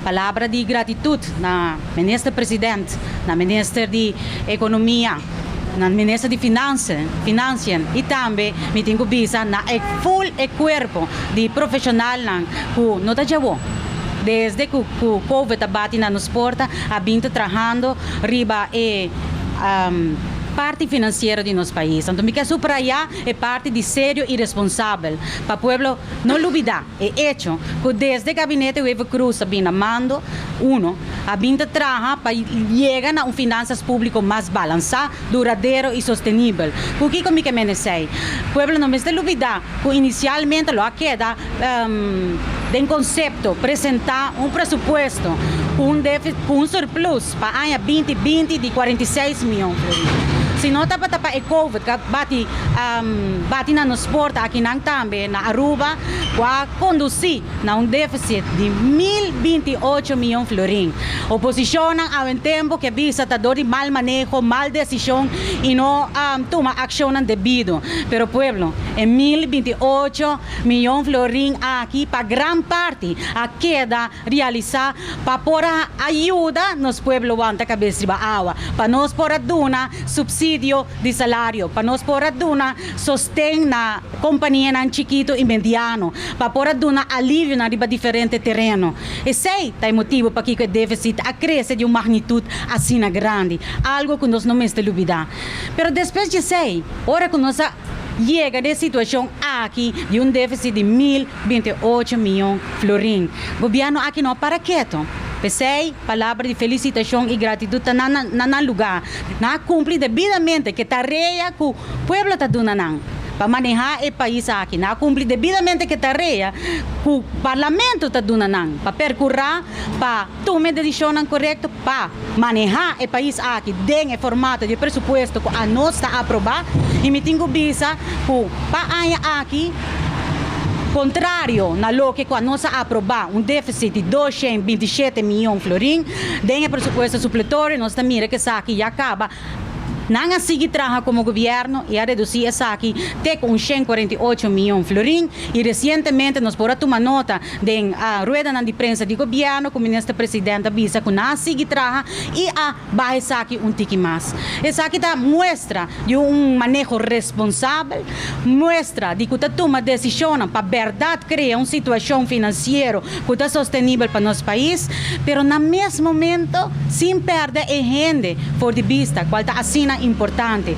palavra de gratitude na ministra presidente, na ministra de economia, na ministra de finanças e também me tenho visa na full corpo de profissional que não está jabo. Desde que o Covid abate na nos porta, a vindo trabalhando riba e parte financeira de nosso país. Então, me quero subrayar é parte de sério e responsável para o povo não olvidar. É hecho que desde o gabinete Evo Cruz vindo mando a vindo trabalhar para chegar a finanças públicas mais balançado, duradouro e sustentável. O que me quer dizer? O povo não me deve olvidar que inicialmente lo queda de conceito apresentar presupuesto com surplus para o ano 2020 de 46 milhões. Se não está para o Covid, bate na nos porta aqui também, na Aruba, vai conduzir a déficit de 1.028 milhões de florins. Oposicionam ao tempo que visa de mal manejo, mal decisão e não toma ação devido. Pero o povo, em 1.028 milhões de florins aqui, para grande parte, a queda realizar para pôr ajuda nos pueblos a cabeça de água, para nós pôr a duna subsídio de salário, para nós pôr a duna sostém na companhia chiquito e mediano, para pôr a duna alívio na riba diferente terreno. E sei, tem motivo para que o déficit cresça de uma magnitude assim grande, algo que nós não me estamos olvidando. Pero depois de sei, ora que nós chega de situação aqui de déficit de 1.028 milhões de florins. O governo aqui não para quieto. Pensei, palavra de felicitação e gratidão na lugar. Na cumprir devidamente que tarefa que o povo está dando para manejar o país aqui. Na cumprir devidamente que tarefa que o parlamento está dando para percorrer, para tomar decisão correta, para manejar o país aqui dentro do formato de presupuesto que a nós está aprovado. E me tenho visa que para aqui contrário na lo que quando nós aprovar déficit de 227 milhões de florins, dentro do presupuesto supletório, nós também mira que isso aqui já acaba. Não seguir trabalhando como governo e a reduzir essa aqui até com 148 milhões de florins e recentemente nós podemos tomar nota da rueda de prensa do governo que o ministro presidente avisa que não seguir trabalhando e a baixar aqui tique mais. Essa aqui mostra de manejo responsável, mostra de que está toma decisão para verdade criar uma situação financeira que está sustentável para nosso país, pero no mesmo momento sem perder a gente por de vista qual está assim importante.